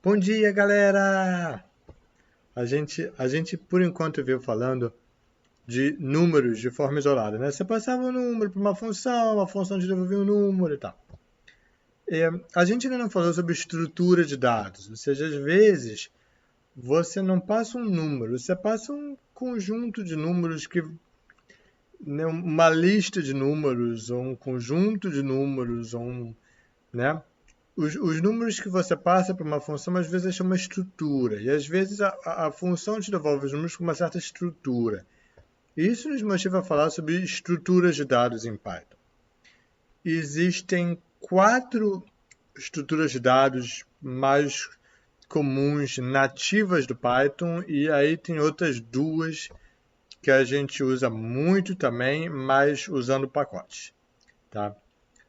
Bom dia, galera! A gente por enquanto veio falando de números de forma isolada, né? Você passava um número para uma função te devolvia um número e tal. A gente ainda não falou sobre estrutura de dados, ou seja, às vezes você não passa um número, você passa um conjunto de números né, uma lista de números, ou um conjunto de números, né? Os números que você passa para uma função, às vezes, é uma estrutura. E, às vezes, a função te devolve os números com uma certa estrutura. E isso nos motiva a falar sobre estruturas de dados em Python. Existem 4 estruturas de dados mais comuns, nativas do Python, e aí tem outras 2 que a gente usa muito também, mas usando pacotes. Tá?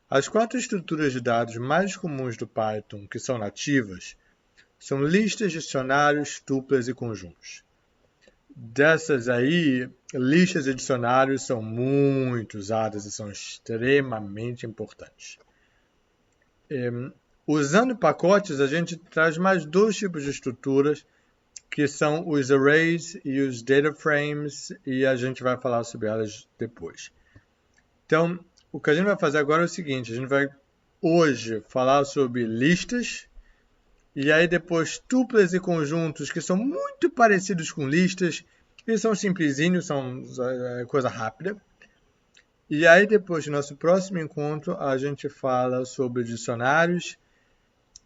As 4 estruturas de dados mais comuns do Python, que são nativas, são listas, dicionários, tuplas e conjuntos. Dessas aí, listas e dicionários são muito usadas e são extremamente importantes. Usando pacotes, a gente traz mais 2 tipos de estruturas, que são os arrays e os data frames, e a gente vai falar sobre elas depois. Então, o que a gente vai fazer agora é o seguinte, a gente vai hoje falar sobre listas, e aí depois tuplas e conjuntos que são muito parecidos com listas, e são simplesinhos, são coisa rápida. E aí depois, no nosso próximo encontro, a gente fala sobre dicionários,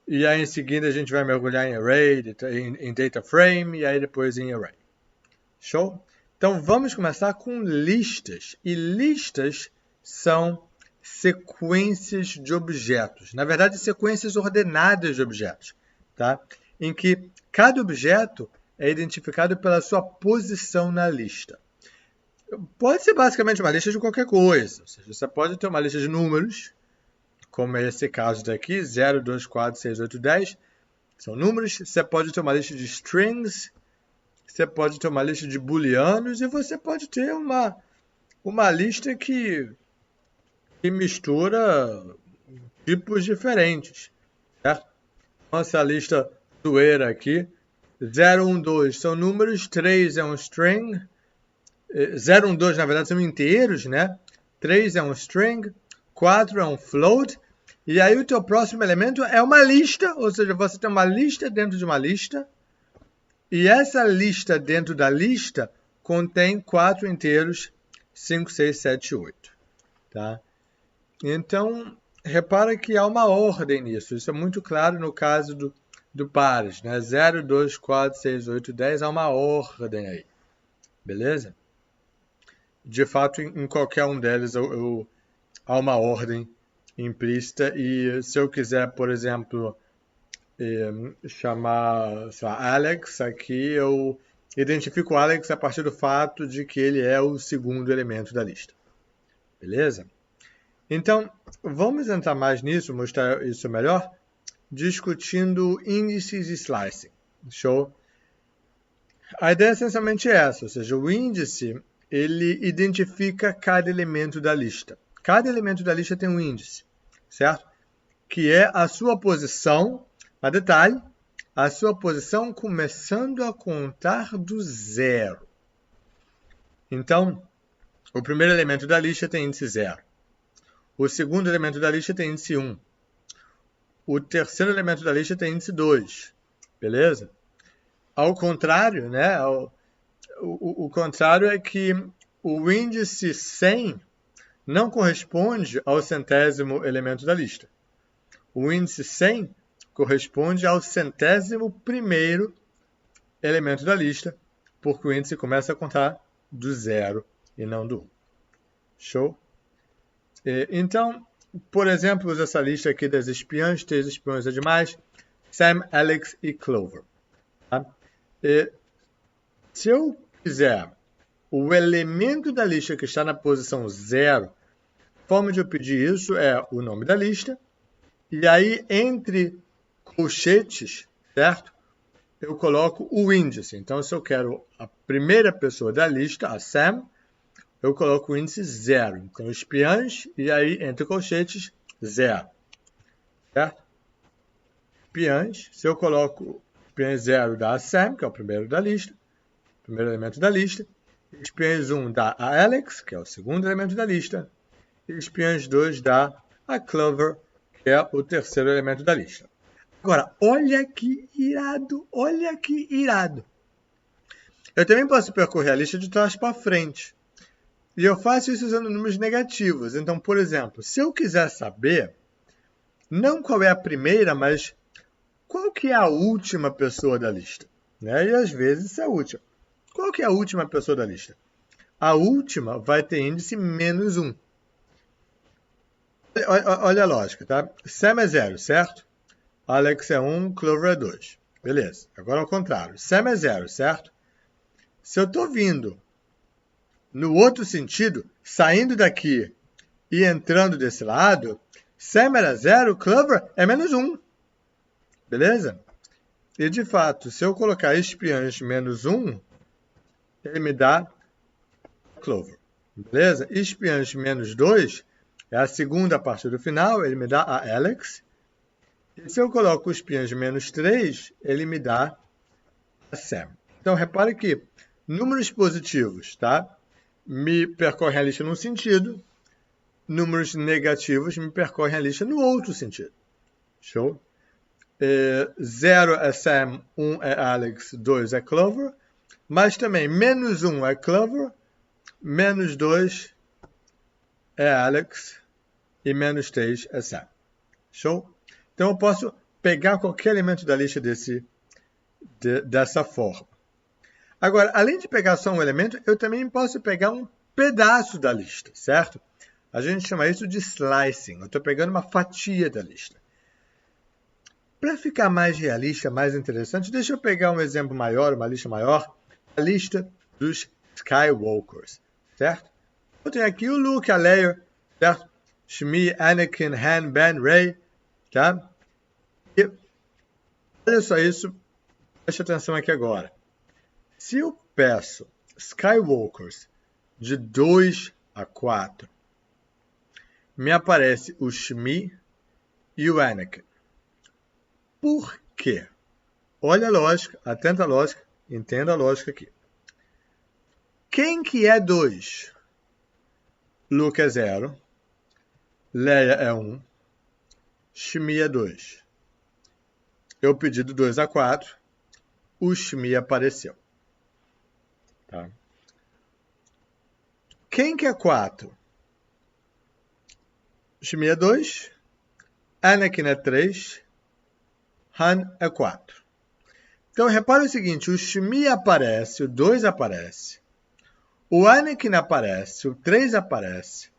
e aí em seguida a gente vai mergulhar em array, em data frame, e aí depois em array. Show? Então vamos começar com listas, e listas são sequências de objetos. Na verdade, sequências ordenadas de objetos, tá? Em que cada objeto é identificado pela sua posição na lista. Pode ser basicamente uma lista de qualquer coisa. Ou seja, você pode ter uma lista de números, como é esse caso daqui, 0, 2, 4, 6, 8, 10. São números. Você pode ter uma lista de strings, você pode ter uma lista de booleanos, e você pode ter uma lista que mistura tipos diferentes, certo? Nossa lista zoeira aqui, 0, 1, 2 são números, 3 é um string, 0, 1, 2 na verdade são inteiros, né? 3 é um string, 4 é um float, e aí o teu próximo elemento é uma lista, ou seja, você tem uma lista dentro de uma lista, e essa lista dentro da lista contém 4 inteiros, 5, 6, 7, 8, tá? Então, repara que há uma ordem nisso. Isso é muito claro no caso do pares, né? 0, 2, 4, 6, 8, 10. Há uma ordem aí. Beleza? De fato, em qualquer um deles há uma ordem implícita. E se eu quiser, por exemplo, chamar Alex aqui, eu identifico o Alex a partir do fato de que ele é o segundo elemento da lista. Beleza? Então, vamos entrar mais nisso, mostrar isso melhor, discutindo índices e slicing. Show? A ideia é essencialmente essa, ou seja, o índice ele identifica cada elemento da lista. Cada elemento da lista tem um índice, certo? Que é a sua posição, mas detalhe, a sua posição começando a contar do 0. Então, o primeiro elemento da lista tem índice 0. O segundo elemento da lista tem índice 1. O terceiro elemento da lista tem índice 2. Beleza? Ao contrário, né? O contrário é que o índice 100 não corresponde ao centésimo elemento da lista. O índice 100 corresponde ao centésimo primeiro elemento da lista, porque o índice começa a contar do 0 e não do 1. Show? Então, por exemplo, usa essa lista aqui das espiãs, 3 espiões é demais, Sam, Alex e Clover. Tá? Se eu quiser o elemento da lista que está na posição 0, a forma de eu pedir isso é o nome da lista, e aí entre colchetes, certo? Eu coloco o índice. Então, se eu quero a primeira pessoa da lista, a Sam, eu coloco o índice 0. Então, espiãs, e aí, entre colchetes, 0. Certo? espiãs. Se eu coloco espiãs 0, dá a Sam, que é o primeiro da lista, primeiro elemento da lista. Espiãs 1 dá a Alex, que é o segundo elemento da lista. E espiãs 2 dá a Clover, que é o terceiro elemento da lista. Agora, olha que irado, olha que irado. Eu também posso percorrer a lista de trás para frente. E eu faço isso usando números negativos. Então, por exemplo, se eu quiser saber, não qual é a primeira, mas qual que é a última pessoa da lista, né? E às vezes isso é útil. Qual que é a última pessoa da lista? A última vai ter índice menos 1. Olha a lógica, tá? Sam é 0, certo? Alex é 1, Clover é 2. Beleza. Agora ao contrário. Sam é 0, certo? Se eu estou vindo no outro sentido, saindo daqui e entrando desse lado, Sam era 0, Clover é menos 1. Beleza? E de fato, se eu colocar espiãs menos 1, ele me dá Clover. Beleza? Espiãs menos 2 é a segunda parte do final, ele me dá a Alex. E se eu coloco espiãs menos 3, ele me dá a Sam. Então, repare que números positivos, tá? Me percorrem a lista num sentido, números negativos me percorrem a lista no outro sentido. Show? 0 é Sam, 1 é Alex, 2 é Clover, mas também menos 1 é Clover, menos 2 é Alex e menos 3 é Sam. Show? Então eu posso pegar qualquer elemento da lista dessa forma. Agora, além de pegar só um elemento, eu também posso pegar um pedaço da lista, certo? A gente chama isso de slicing. Eu estou pegando uma fatia da lista. Para ficar mais realista, mais interessante, deixa eu pegar um exemplo maior, uma lista maior, a lista dos Skywalkers, certo? Eu tenho aqui o Luke, a Leia, certo? Shmi, Anakin, Han, Ben, Rey, tá? E olha só isso, preste atenção aqui agora. Se eu peço Skywalkers de 2 a 4, me aparece o Shmi e o Anakin. Por quê? Olha a lógica, atenta a lógica, entenda a lógica aqui. Quem que é 2? Luke é 0, Leia é 1, Shmi é 2. Eu pedi do 2 a 4, o Shmi apareceu. Tá? Quem que é 4? Shmi é 2, Anakin é 3, Han é 4. Então, repara o seguinte, o Shmi aparece, o 2 aparece, o Anakin aparece, o 3 aparece,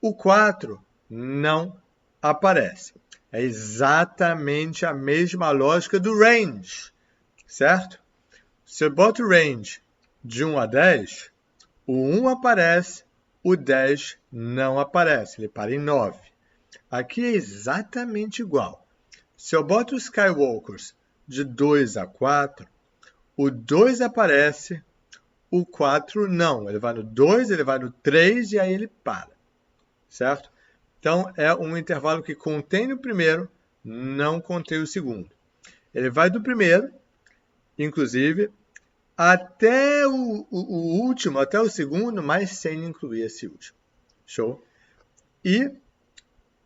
o 4 não aparece. É exatamente a mesma lógica do range, certo? Se eu boto o range de 1 a 10, o 1 aparece, o 10 não aparece, ele para em 9. Aqui é exatamente igual. Se eu boto os Skywalkers de 2 a 4, o 2 aparece, o 4 não. Ele vai no 2, ele vai no 3 e aí ele para, certo? Então, é um intervalo que contém o primeiro, não contém o segundo. Ele vai do primeiro, inclusive, até o último, até o segundo, mas sem incluir esse último. Show? E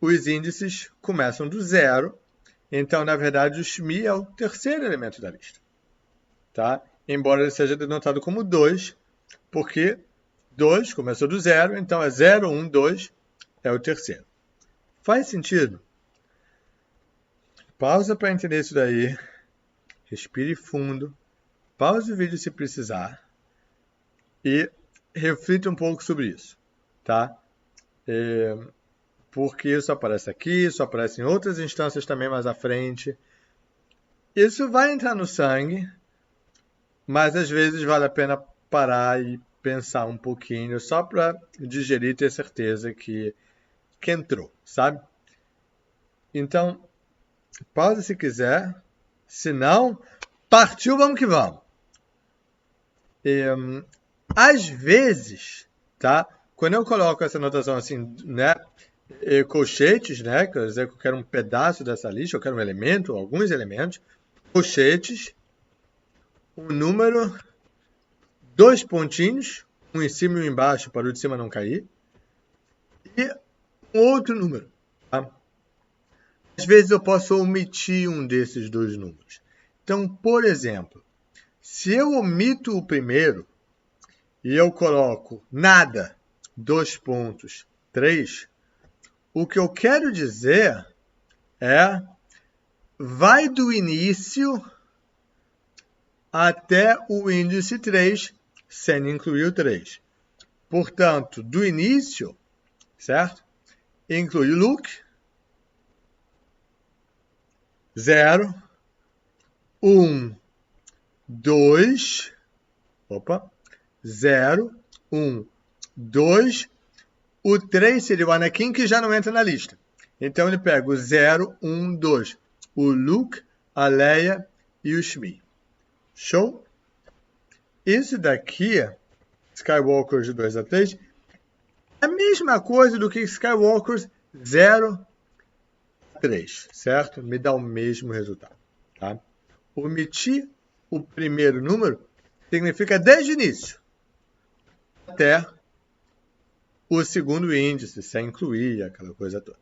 os índices começam do 0. Então, na verdade, o Shmi é o terceiro elemento da lista. Tá? Embora ele seja denotado como 2, porque 2 começou do 0, então é 0, 1, 2 é o terceiro. Faz sentido? Pausa para entender isso daí. Respire fundo. Pause o vídeo se precisar. E reflita um pouco sobre isso. Tá? Porque isso aparece aqui, isso aparece em outras instâncias também mais à frente. Isso vai entrar no sangue, mas às vezes vale a pena parar e pensar um pouquinho, só para digerir e ter certeza que entrou, sabe? Então, pausa se quiser, se não, partiu, vamos que vamos. Às vezes, tá? Quando eu coloco essa notação assim, né? colchetes, né? Quer dizer que eu quero um pedaço dessa lista, eu quero um elemento, alguns elementos, colchetes, um número, 2 pontinhos, um em cima e um embaixo para o de cima não cair, e um outro número. Tá? Às vezes eu posso omitir um desses 2 números. Então, por exemplo, se eu omito o primeiro e eu coloco nada, 2 pontos, 3, o que eu quero dizer é vai do início até o índice 3, sem incluir o 3. Portanto, do início, certo? Inclui o look, 0, 1, 2, 0, 1, 2, o 3 seria o Anakin, que já não entra na lista. Então ele pega o 0, 1, 2, o Luke, a Leia e o Shmi. Show? Isso daqui, Skywalkers de 2 a 3, é a mesma coisa do que Skywalkers 0 a 3, certo? Me dá o mesmo resultado. Tá? Omitir o primeiro número significa desde o início até o segundo índice, sem incluir aquela coisa toda.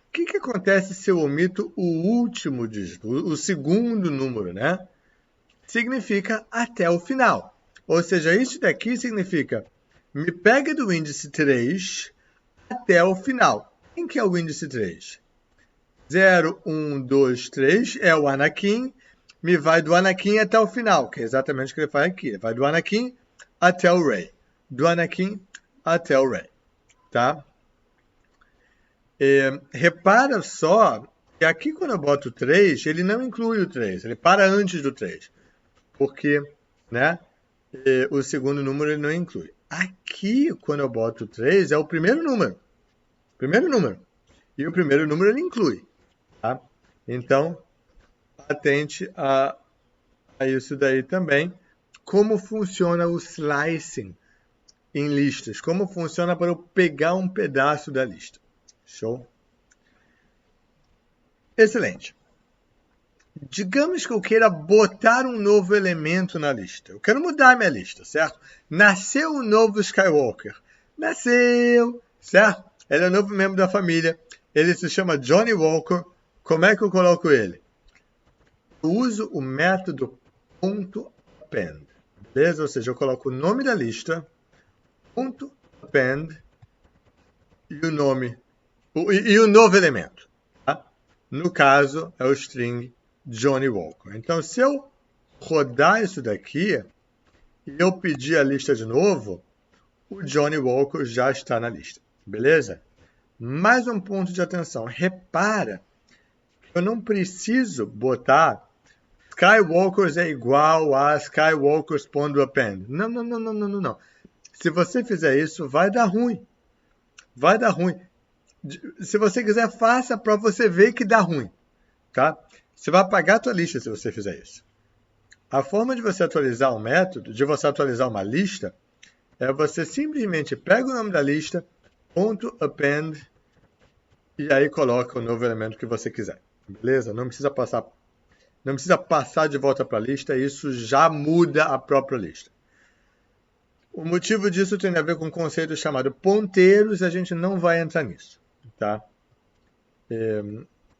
O que acontece se eu omito o último dígito, o segundo número, né? Significa até o final. Ou seja, isso daqui significa me pega do índice 3 até o final. Quem que é o índice 3? 0, 1, 2, 3 é o Anakin, me vai do Anakin até o final, que é exatamente o que ele faz aqui. Vai do Anakin até o Rey. Do Anakin até o Rey. Tá? Repara só que aqui quando eu boto 3, ele não inclui o 3, ele para antes do 3. Porque, né, o segundo número ele não inclui. Aqui, quando eu boto 3, é o primeiro número. Primeiro número. E o primeiro número ele inclui. Tá? Então, atente a isso daí também. Como funciona o slicing em listas? Como funciona para eu pegar um pedaço da lista? Show? Excelente. Digamos que eu queira botar um novo elemento na lista. Eu quero mudar minha lista, certo? Nasceu um novo Skywalker. Nasceu, certo? Ele é um novo membro da família. Ele se chama Johnny Walker. Como é que eu coloco ele? Eu uso o método .append. Beleza? Ou seja, eu coloco o nome da lista, .append e o nome e o novo elemento. Tá? No caso, é o string Johnny Walker. Então, se eu rodar isso daqui e eu pedir a lista de novo, o Johnny Walker já está na lista. Beleza? Mais um ponto de atenção. Repara que eu não preciso botar Skywalkers é igual a Skywalkers.append. Não. Se você fizer isso, vai dar ruim. Vai dar ruim. Se você quiser, faça para você ver que dá ruim. Tá? Você vai apagar a tua lista se você fizer isso. A forma de você atualizar um método, de você atualizar uma lista, é você simplesmente pega o nome da lista, .append, e aí coloca o novo elemento que você quiser. Beleza? Não precisa passar de volta para a lista, isso já muda a própria lista. O motivo disso tem a ver com um conceito chamado ponteiros, a gente não vai entrar nisso. Tá?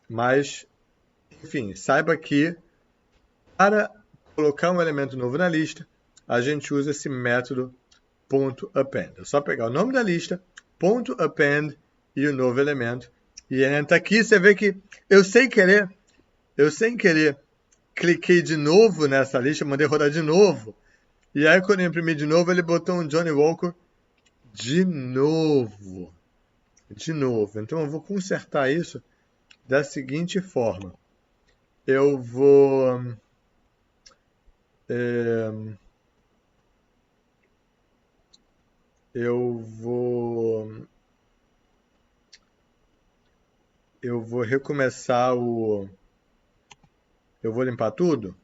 Mas, enfim, saiba que para colocar um elemento novo na lista, a gente usa esse método .append. É só pegar o nome da lista, .append e o novo elemento. E entra aqui, você vê que eu sem querer, cliquei de novo nessa lista, mandei rodar de novo. E aí quando eu imprimi de novo, ele botou um Johnny Walker de novo. De novo. Então eu vou consertar isso da seguinte forma. Eu vou recomeçar eu vou limpar tudo.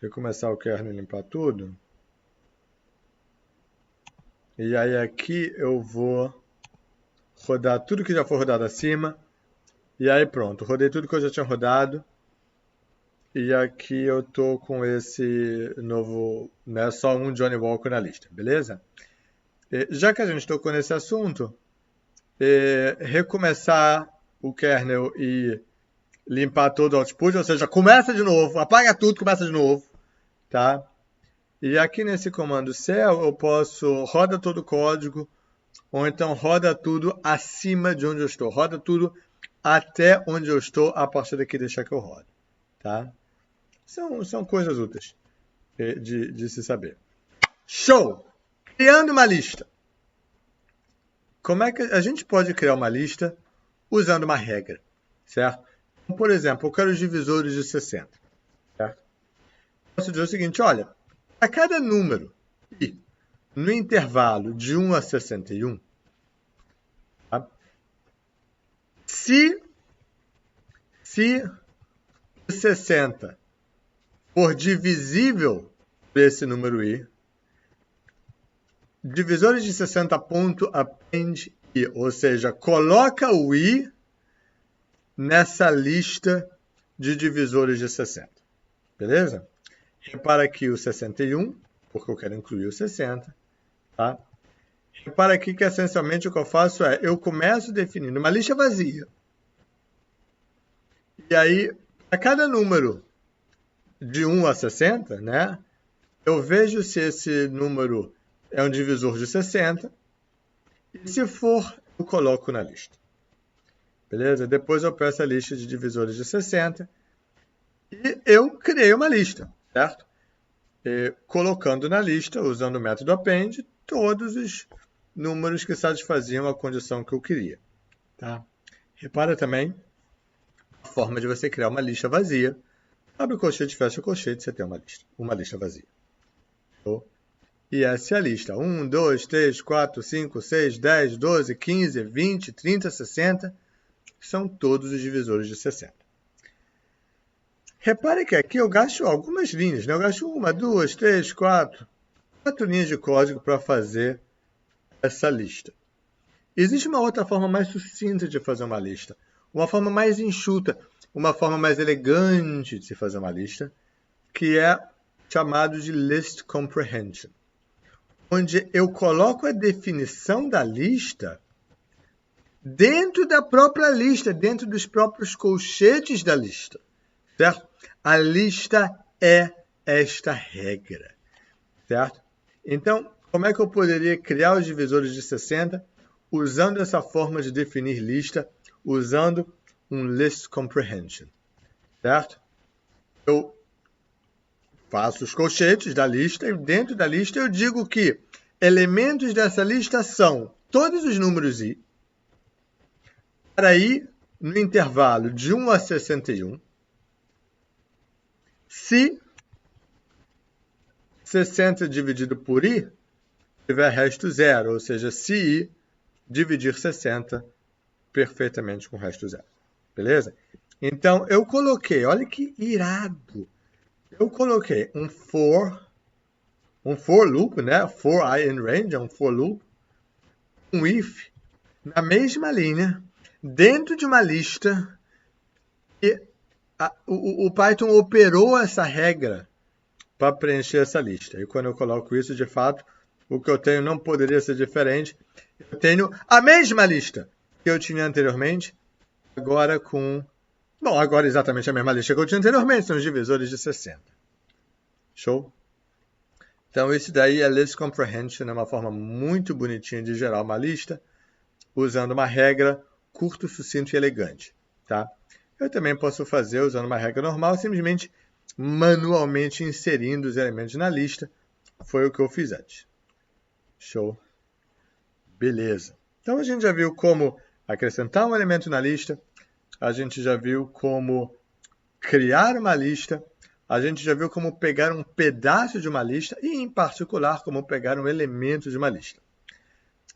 Recomeçar o kernel e limpar tudo. E aí aqui eu vou rodar tudo que já foi rodado acima. E aí pronto, rodei tudo que eu já tinha rodado. E aqui eu tô com esse novo, né, só um Johnny Walker na lista, beleza? Já que a gente tocou nesse assunto, recomeçar o kernel e limpar todo o output, ou seja, começa de novo, apaga tudo, começa de novo, tá? E aqui nesse comando cell eu posso roda todo o código, ou então roda tudo acima de onde eu estou, roda tudo até onde eu estou, a partir daqui deixar que eu rodo, tá? São coisas úteis de se saber. Show! Criando uma lista. Como é que a gente pode criar uma lista usando uma regra, certo? Por exemplo, eu quero os divisores de 60, certo? Posso dizer o seguinte, olha, a cada número i no intervalo de 1 a 61, tá? Se 60 for divisível por esse número i, divisores de 60.append i, ou seja, coloca o i nessa lista de divisores de 60, beleza? Repara aqui o 61, porque eu quero incluir o 60, tá? Repara aqui que essencialmente o que eu faço é, eu começo definindo uma lista vazia. E aí, a cada número de 1 a 60, né, eu vejo se esse número é um divisor de 60, e se for, eu coloco na lista. Beleza? Depois eu peço a lista de divisores de 60, e eu criei uma lista, certo? Colocando na lista, usando o método append, todos os números que satisfaziam a condição que eu queria. Tá? Repara também a forma de você criar uma lista vazia. Abre o colchete, fecha o colchete, você tem uma lista vazia. E essa é a lista. 1, 2, 3, 4, 5, 6, 10, 12, 15, 20, 30, 60. São todos os divisores de 60. Repare que aqui eu gasto algumas linhas, né? Eu gasto 1, 2, 3, 4 linhas de código para fazer essa lista. Existe uma outra forma mais sucinta de fazer uma lista, uma forma mais enxuta, uma forma mais elegante de se fazer uma lista, que é chamado de list comprehension, onde eu coloco a definição da lista dentro da própria lista, dentro dos próprios colchetes da lista, certo? A lista é esta regra, certo? Então, como é que eu poderia criar os divisores de 60 usando essa forma de definir lista, usando um list comprehension, certo? Eu faço os colchetes da lista e dentro da lista eu digo que elementos dessa lista são todos os números i, para i no intervalo de 1 a 61, se 60 dividido por i tiver resto zero, ou seja, se i dividir 60 perfeitamente com o resto zero. Beleza? Então, eu coloquei, olha que irado, eu coloquei um for loop, né? For i in range, é um for loop, um if, na mesma linha, dentro de uma lista, e o Python operou essa regra para preencher essa lista. E quando eu coloco isso, de fato, o que eu tenho não poderia ser diferente. Eu tenho a mesma lista que eu tinha anteriormente, agora com... Bom, agora exatamente a mesma lista que eu tinha anteriormente, são os divisores de 60. Show? Então, isso daí é list comprehension, é uma forma muito bonitinha de gerar uma lista, usando uma regra curto, sucinto e elegante. Tá? Eu também posso fazer usando uma regra normal, simplesmente manualmente inserindo os elementos na lista. Foi o que eu fiz antes. Show? Beleza. Então, a gente já viu como acrescentar um elemento na lista, a gente já viu como criar uma lista, a gente já viu como pegar um pedaço de uma lista e, em particular, como pegar um elemento de uma lista.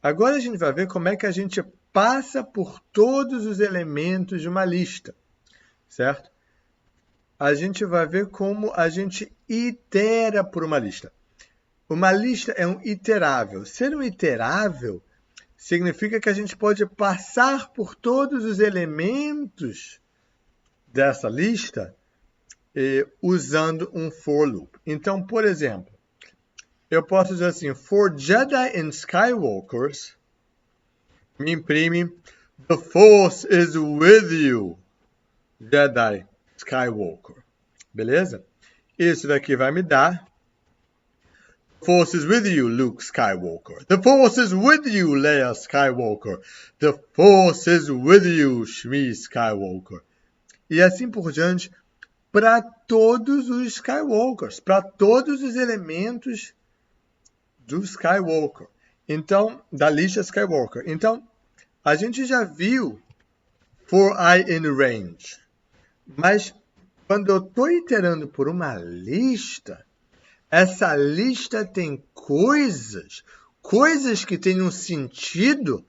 Agora a gente vai ver como é que a gente passa por todos os elementos de uma lista, certo? A gente vai ver como a gente itera por uma lista. Uma lista é um iterável. Ser um iterável significa que a gente pode passar por todos os elementos dessa lista usando um for loop. Então, por exemplo, eu posso dizer assim, for Jedi and Skywalkers, me imprime The Force is with you, Jedi Skywalker. Beleza? Isso daqui vai me dar The Force is with you, Luke Skywalker. The Force is with you, Leia Skywalker. The Force is with you, Shmi Skywalker. E assim por diante, para todos os Skywalkers, para todos os elementos do Skywalker. Então, da lista Skywalker. Então, a gente já viu for I in range. Mas, quando eu estou iterando por uma lista, essa lista tem coisas que têm um sentido.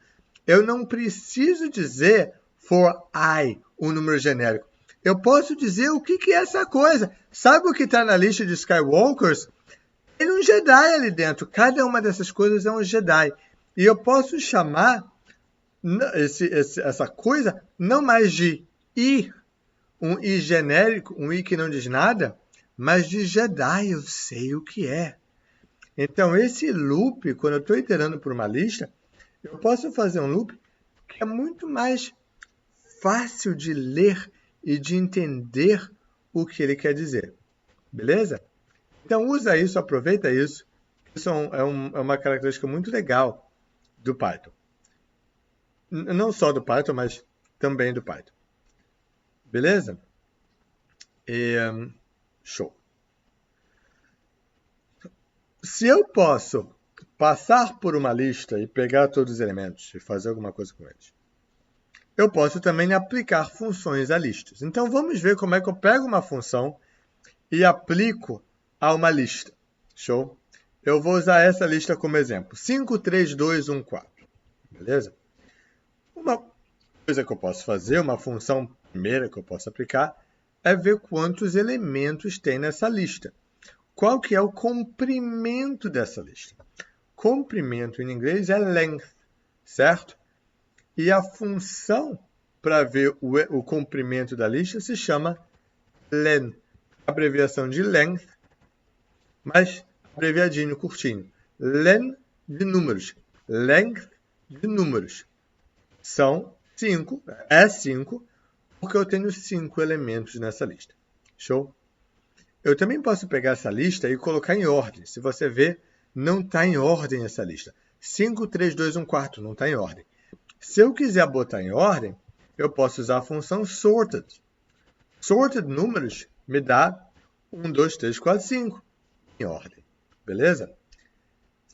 Eu não preciso dizer for I, um número genérico. Eu posso dizer o que é essa coisa. Sabe o que está na lista de Skywalkers? Tem um Jedi ali dentro. Cada uma dessas coisas é um Jedi. E eu posso chamar essa coisa não mais de I, um I genérico, um I que não diz nada, mas de Jedi, eu sei o que é. Então, esse loop, quando eu estou iterando por uma lista, eu posso fazer um loop que é muito mais fácil de ler e de entender o que ele quer dizer. Beleza? Então, usa isso, aproveita isso. Isso é uma característica muito legal do Python. Não só do Python, mas também do Python. Beleza? Show. Se eu posso passar por uma lista e pegar todos os elementos e fazer alguma coisa com eles, eu posso também aplicar funções a listas. Então, vamos ver como é que eu pego uma função e aplico a uma lista. Show? Eu vou usar essa lista como exemplo. 5, 3, 2, 1, 4. Beleza? Uma coisa que eu posso fazer, uma função primeira que eu posso aplicar, é ver quantos elementos tem nessa lista. Qual que é o comprimento dessa lista? Comprimento em inglês é length, certo? E a função para ver o comprimento da lista se chama len. Abreviação de length, mas abreviadinho, curtinho. Len de números. Length de números. São 5, é 5, porque eu tenho 5 elementos nessa lista. Show? Eu também posso pegar essa lista e colocar em ordem. Se você ver, não está em ordem essa lista. 5, 3, 2, 1, 4, não está em ordem. Se eu quiser botar em ordem, eu posso usar a função sorted. Sorted números me dá 1, 2, 3, 4, 5 em ordem. Beleza?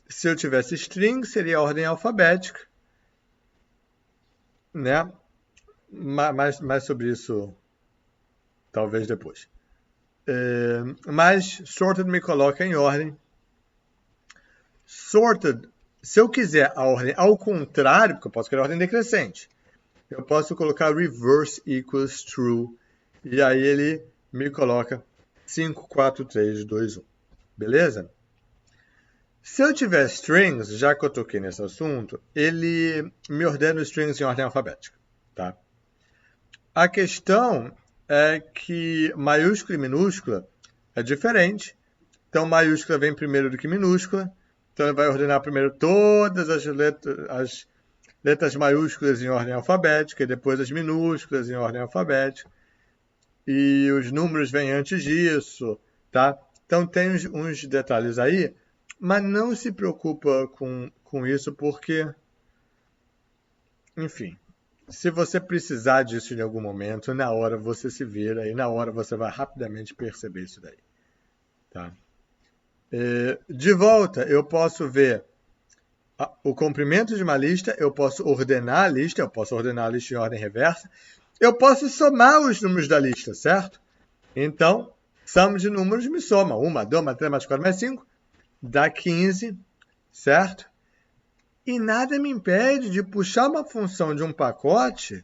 Se eu tivesse string, seria a ordem alfabética. Né? Mais sobre isso, talvez depois. Mas sorted me coloca em ordem. Sorted, se eu quiser a ordem ao contrário, porque eu posso querer a ordem decrescente, eu posso colocar reverse equals true, e aí ele me coloca 5, 4, 3, 2, 1. Beleza? Se eu tiver strings, já que eu toquei nesse assunto, ele me ordena os strings em ordem alfabética. Tá? A questão é que maiúscula e minúscula é diferente. Então, maiúscula vem primeiro do que minúscula. Então, ele vai ordenar primeiro todas as letras maiúsculas em ordem alfabética e depois as minúsculas em ordem alfabética. E os números vêm antes disso. Tá? Então, tem uns detalhes aí, mas não se preocupa com isso porque, enfim, se você precisar disso em algum momento, na hora você se vira e na hora você vai rapidamente perceber isso daí. Tá? De volta, eu posso ver o comprimento de uma lista, eu posso ordenar a lista, eu posso ordenar a lista em ordem reversa, eu posso somar os números da lista, certo? Então, soma de números me soma. 1, 2, 3, mais 4, mais 5, dá 15, certo? E nada me impede de puxar uma função de um pacote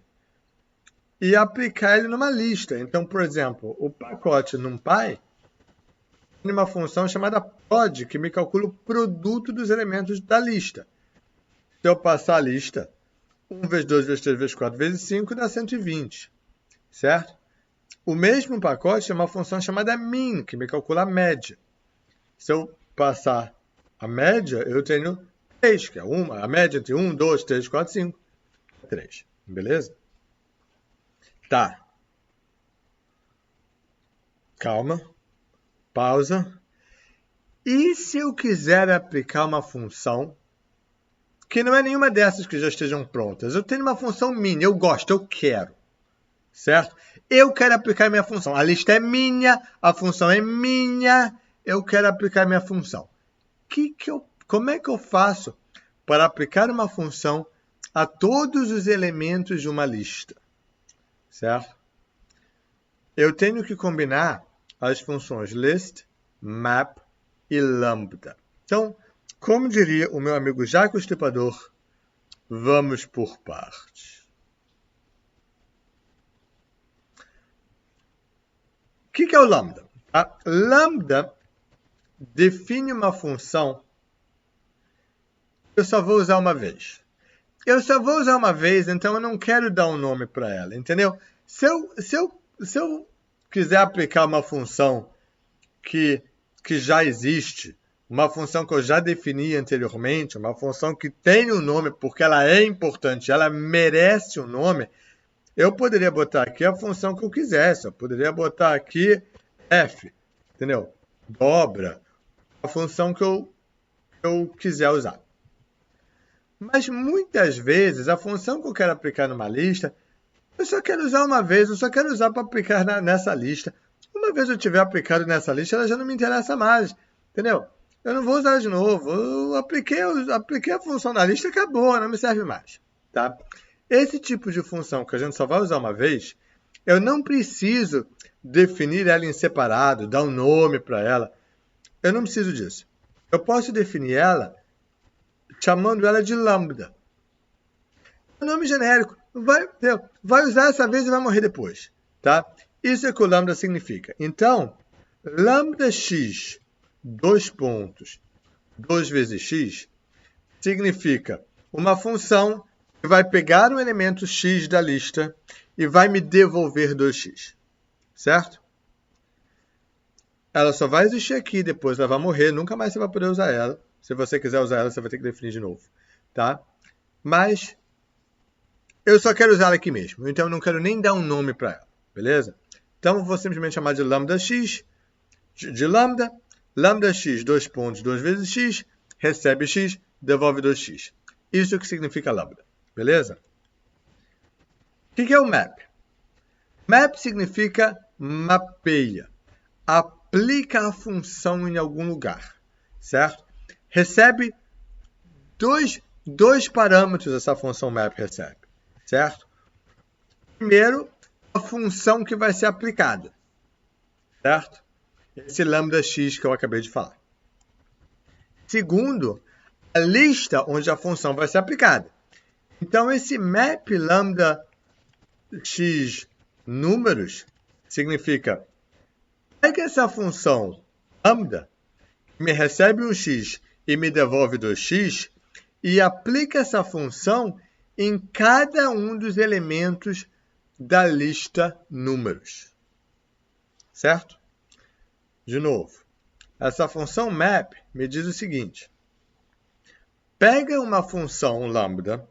e aplicar ele numa lista. Então, por exemplo, o pacote NumPy tenho uma função chamada prod, que me calcula o produto dos elementos da lista. Se eu passar a lista, 1 vezes 2 vezes 3 vezes 4 vezes 5 dá 120, certo? O mesmo pacote é uma função chamada min, que me calcula a média. Se eu passar a média, eu tenho 3, que é a média entre 1, 2, 3, 4, 5. 3, beleza? Tá. Calma. Pausa. E se eu quiser aplicar uma função que não é nenhuma dessas que já estejam prontas? Eu tenho uma função min, eu gosto, eu quero. Certo? Eu quero aplicar minha função. A lista é minha, a função é minha, eu quero aplicar minha função. Como é que eu faço para aplicar uma função a todos os elementos de uma lista? Certo? Eu tenho que combinar as funções list, map e lambda. Então, como diria o meu amigo Jaco Estripador, vamos por partes. O que é o lambda? A lambda define uma função que eu só vou usar uma vez. Eu só vou usar uma vez, então eu não quero dar um nome para ela, entendeu? Se eu quiser aplicar uma função que já existe, uma função que eu já defini anteriormente, uma função que tem um nome porque ela é importante, ela merece um nome, eu poderia botar aqui a função que eu quisesse. Eu poderia botar aqui f, entendeu? Dobra, a função que eu quiser usar. Mas muitas vezes a função que eu quero aplicar numa lista, eu só quero usar uma vez, eu só quero usar para aplicar nessa lista. Uma vez eu tiver aplicado nessa lista, ela já não me interessa mais, entendeu? Eu não vou usar de novo. Eu apliquei a função na lista, acabou, não me serve mais, tá? Esse tipo de função que a gente só vai usar uma vez, eu não preciso definir ela em separado, dar um nome para ela. Eu não preciso disso. Eu posso definir ela chamando ela de lambda. É um nome genérico. Vai usar essa vez e vai morrer depois, tá? Isso é o que o lambda significa. Então, lambda x, 2 pontos, 2 vezes x, significa uma função que vai pegar um elemento x da lista e vai me devolver 2x, certo? Ela só vai existir aqui, depois ela vai morrer, nunca mais você vai poder usar ela. Se você quiser usar ela, você vai ter que definir de novo, tá? Mas eu só quero usar ela aqui mesmo, então eu não quero nem dar um nome para ela, beleza? Então eu vou simplesmente chamar de lambda x, de lambda, lambda x, 2 pontos, 2 vezes x, recebe x, devolve 2x. Isso que significa lambda, beleza? O que é o map? Map significa mapeia, aplica a função em algum lugar, certo? Recebe dois parâmetros essa função map recebe, certo? Primeiro, a função que vai ser aplicada, certo? Esse lambda x que eu acabei de falar. Segundo, a lista onde a função vai ser aplicada. Então, esse map lambda x números significa pega essa função lambda, que me recebe um x e me devolve 2x, e aplica essa função em cada um dos elementos da lista números. Certo? De novo, essa função map me diz o seguinte: pega uma função lambda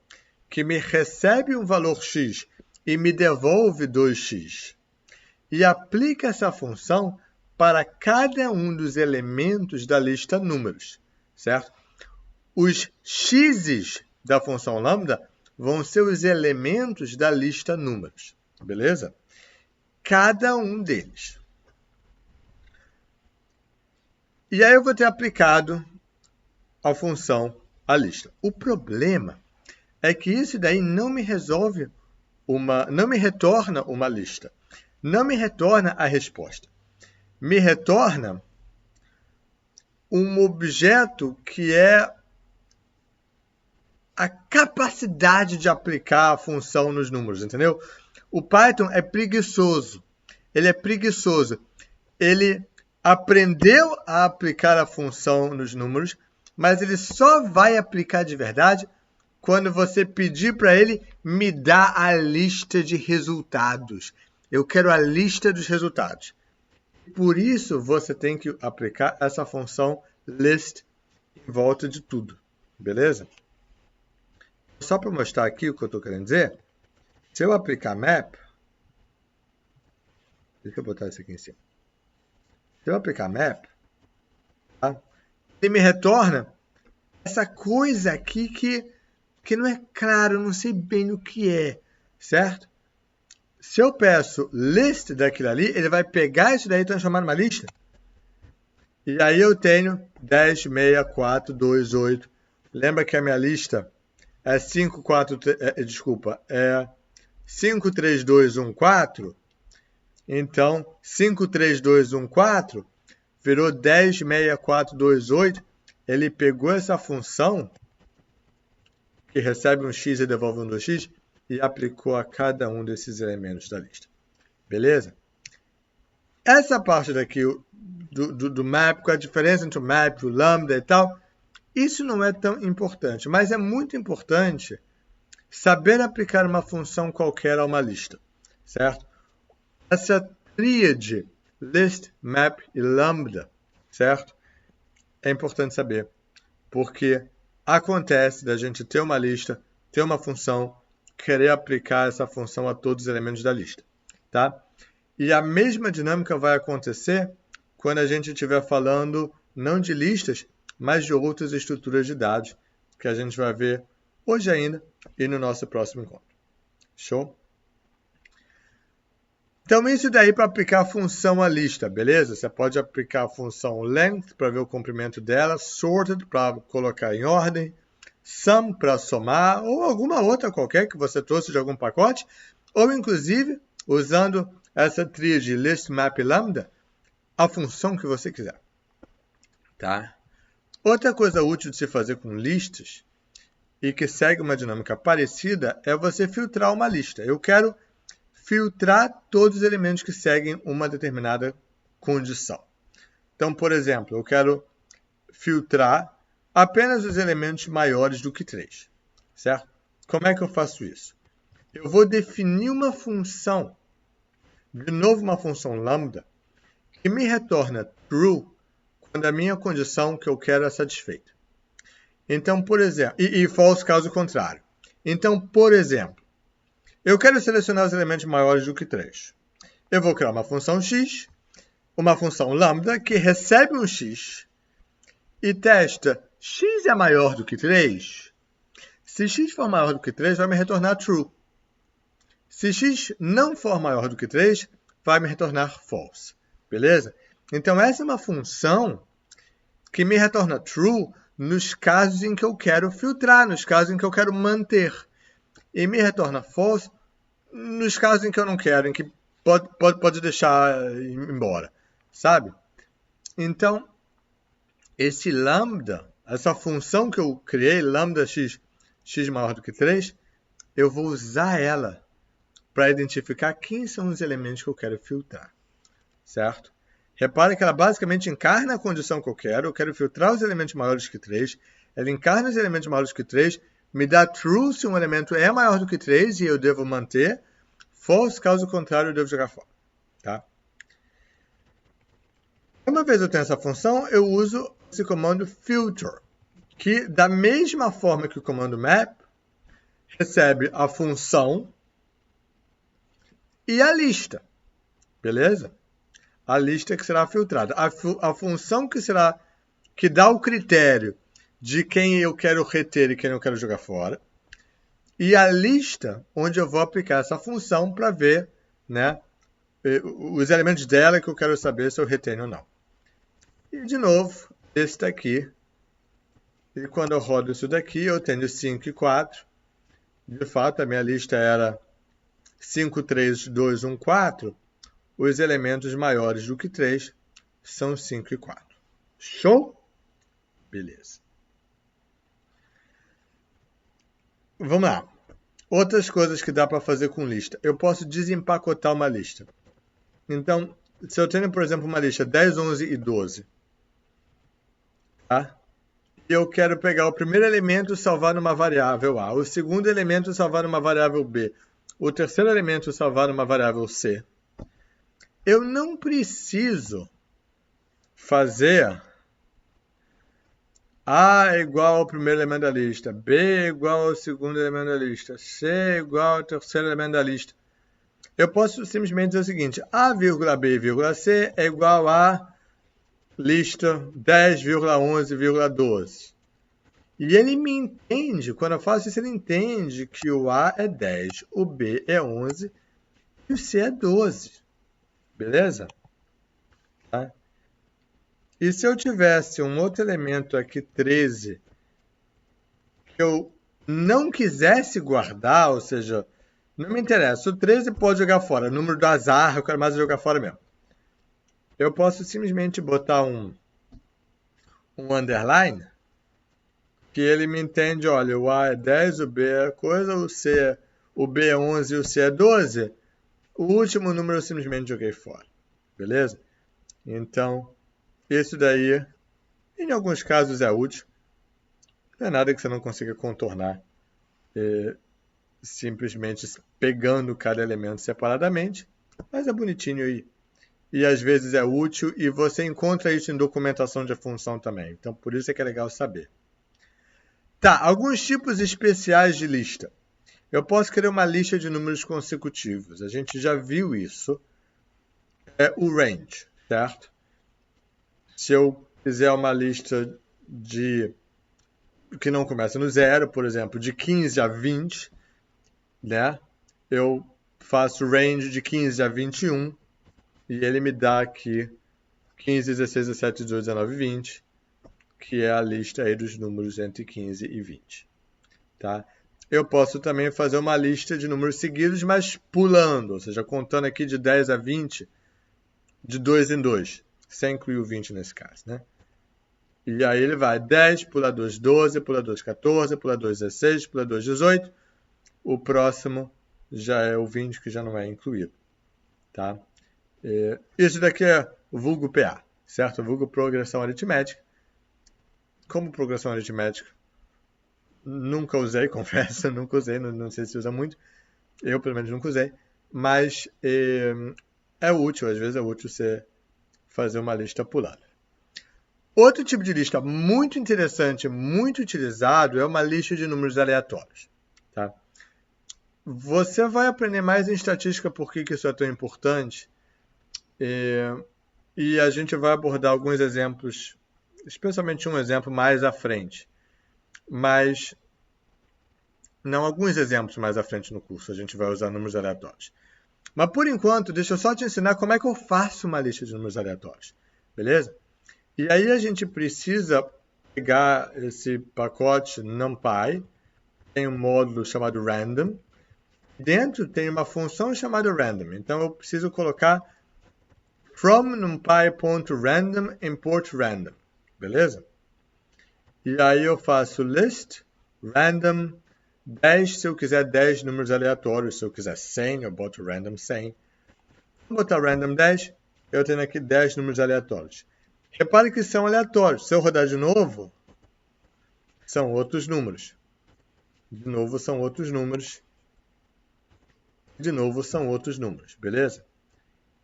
que me recebe um valor x e me devolve 2x, e aplica essa função para cada um dos elementos da lista números, certo? Os x's da função lambda vão ser os elementos da lista números, beleza? Cada um deles. E aí eu vou ter aplicado a função à lista. O problema é que isso daí não me retorna uma lista. Não me retorna a resposta. Me retorna um objeto que é a capacidade de aplicar a função nos números, entendeu? O Python é preguiçoso. Ele é preguiçoso. Ele aprendeu a aplicar a função nos números, mas ele só vai aplicar de verdade quando você pedir para ele me dar a lista de resultados. Eu quero a lista dos resultados. Por isso, você tem que aplicar essa função list em volta de tudo. Beleza? Só para mostrar aqui o que eu estou querendo dizer, se eu aplicar map, deixa eu botar isso aqui em cima. Se eu aplicar map, tá? Ele me retorna essa coisa aqui que não é claro, não sei bem o que é, certo? Se eu peço list daquilo ali, ele vai pegar isso daí e transformar numa lista. E aí eu tenho 10, 6, 4, 2, 8. Lembra que a minha lista é 5, 3, 2, 1, 4? Então, 5, 3, 2, 1, 4 virou 10, 6, 4, 2, 8. Ele pegou essa função que recebe um x e devolve um 2x e aplicou a cada um desses elementos da lista. Beleza? Essa parte daqui do map, com a diferença entre o map, o lambda e tal, isso não é tão importante, mas é muito importante saber aplicar uma função qualquer a uma lista, certo? Essa tríade, list, map e lambda, certo? É importante saber, porque acontece da gente ter uma lista, ter uma função, querer aplicar essa função a todos os elementos da lista, tá? E a mesma dinâmica vai acontecer quando a gente estiver falando não de listas, mas de outras estruturas de dados, que a gente vai ver hoje ainda e no nosso próximo encontro. Show? Então, isso daí para aplicar a função à lista, beleza? Você pode aplicar a função length para ver o comprimento dela, sorted para colocar em ordem, sum para somar, ou alguma outra qualquer que você trouxe de algum pacote, ou inclusive, usando essa tríade list, map e lambda, a função que você quiser. Tá? Outra coisa útil de se fazer com listas, e que segue uma dinâmica parecida, é você filtrar uma lista. Eu quero filtrar todos os elementos que seguem uma determinada condição. Então, por exemplo, eu quero filtrar apenas os elementos maiores do que 3. Certo? Como é que eu faço isso? Eu vou definir uma função, de novo uma função lambda, que me retorna true quando a minha condição que eu quero é satisfeita. Então, por exemplo, e false caso contrário. Então, por exemplo, eu quero selecionar os elementos maiores do que 3. Eu vou criar uma função x, uma função lambda, que recebe um x e testa x é maior do que 3. Se x for maior do que 3, vai me retornar true. Se x não for maior do que 3, vai me retornar false. Beleza? Então, essa é uma função que me retorna true nos casos em que eu quero filtrar, nos casos em que eu quero manter. E me retorna false nos casos em que eu não quero, em que pode deixar ir embora, sabe? Então, esse lambda, essa função que eu criei, lambda x maior do que 3, eu vou usar ela para identificar quem são os elementos que eu quero filtrar, certo? Repare que ela basicamente encarna a condição que eu quero filtrar os elementos maiores que 3, ela encarna os elementos maiores que 3, me dá true se um elemento é maior do que 3 e eu devo manter, false caso contrário eu devo jogar fora. Tá? Uma vez eu tenho essa função, eu uso esse comando filter, que da mesma forma que o comando map, recebe a função e a lista, beleza? A lista que será filtrada. A função que dá o critério de quem eu quero reter e quem eu quero jogar fora. E a lista onde eu vou aplicar essa função para ver, né, os elementos dela que eu quero saber se eu retenho ou não. E, de novo, esse daqui. E quando eu rodo isso daqui, eu tenho 5 e 4. De fato, a minha lista era 5, 3, 2, 1, 4. Os elementos maiores do que 3 são 5 e 4. Show? Beleza. Vamos lá. Outras coisas que dá para fazer com lista. Eu posso desempacotar uma lista. Então, se eu tenho, por exemplo, uma lista 10, 11 e 12, tá? E eu quero pegar o primeiro elemento e salvar numa variável A, o segundo elemento e salvar numa variável B, o terceiro elemento e salvar numa variável C. Eu não preciso fazer A é igual ao primeiro elemento da lista, B é igual ao segundo elemento da lista, C é igual ao terceiro elemento da lista. Eu posso simplesmente dizer o seguinte, A, B, C é igual a lista 10,11,12. E ele me entende, quando eu faço isso, ele entende que o A é 10, o B é 11 e o C é 12. Beleza? Tá? E se eu tivesse um outro elemento aqui, 13, que eu não quisesse guardar, ou seja, não me interessa, o 13 pode jogar fora, número do azar, eu quero mais jogar fora mesmo. Eu posso simplesmente botar um underline, que ele me entende, olha, o A é 10, o B é coisa, o B é 11 e o C é 12. O último número eu simplesmente joguei fora, beleza? Então, isso daí, em alguns casos é útil. Não é nada que você não consiga contornar simplesmente pegando cada elemento separadamente, mas é bonitinho e às vezes é útil e você encontra isso em documentação de função também. Então, por isso é que é legal saber. Tá, alguns tipos especiais de lista. Eu posso criar uma lista de números consecutivos. A gente já viu isso. É o range, certo? Se eu fizer uma lista que não começa no 0, por exemplo, de 15 a 20, né? Eu faço range de 15 a 21 e ele me dá aqui 15, 16, 17, 18, 19 e 20, que é a lista aí dos números entre 15 e 20. Tá? Eu posso também fazer uma lista de números seguidos, mas pulando, ou seja, contando aqui de 10 a 20, de 2 em 2, sem incluir o 20 nesse caso, né? E aí ele vai 10, pula 2, 12, pula 2, 14, pula 2, 16, pula 2, 18. O próximo já é o 20, que já não é incluído. Tá? Isso daqui é o vulgo PA, certo? O vulgo progressão aritmética. Como progressão aritmética, nunca usei, confesso, nunca usei, não sei se usa muito. Eu, pelo menos, nunca usei. Mas é útil, às vezes é útil você fazer uma lista pulada. Outro tipo de lista muito interessante, muito utilizado, é uma lista de números aleatórios. Tá? Você vai aprender mais em estatística por que isso é tão importante. E a gente vai abordar alguns exemplos, especialmente um exemplo mais à frente. Mas não alguns exemplos mais à frente no curso, a gente vai usar números aleatórios. Mas por enquanto, deixa eu só te ensinar como é que eu faço uma lista de números aleatórios. Beleza? E aí a gente precisa pegar esse pacote NumPy, tem um módulo chamado random, dentro tem uma função chamada random, então eu preciso colocar from numpy.random import random, beleza? E aí eu faço list random 10, se eu quiser 10 números aleatórios, se eu quiser 100, eu boto random 100. Vou botar random 10, eu tenho aqui 10 números aleatórios. Repare que são aleatórios. Se eu rodar de novo, são outros números. De novo, são outros números. De novo, são outros números. Beleza?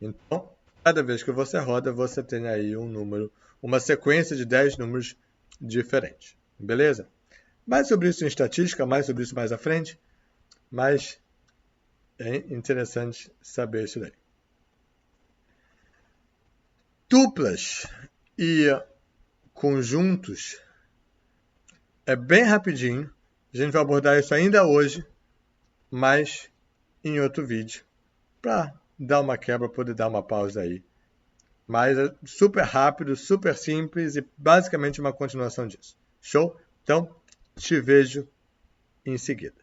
Então, cada vez que você roda, você tem aí um número, uma sequência de 10 números diferentes. Beleza? Mais sobre isso em estatística, mais sobre isso mais à frente. Mas é interessante saber isso daí. Duplas e conjuntos é bem rapidinho. A gente vai abordar isso ainda hoje, mas em outro vídeo, para dar uma quebra, poder dar uma pausa aí. Mas é super rápido, super simples e basicamente uma continuação disso. Show? Então, te vejo em seguida.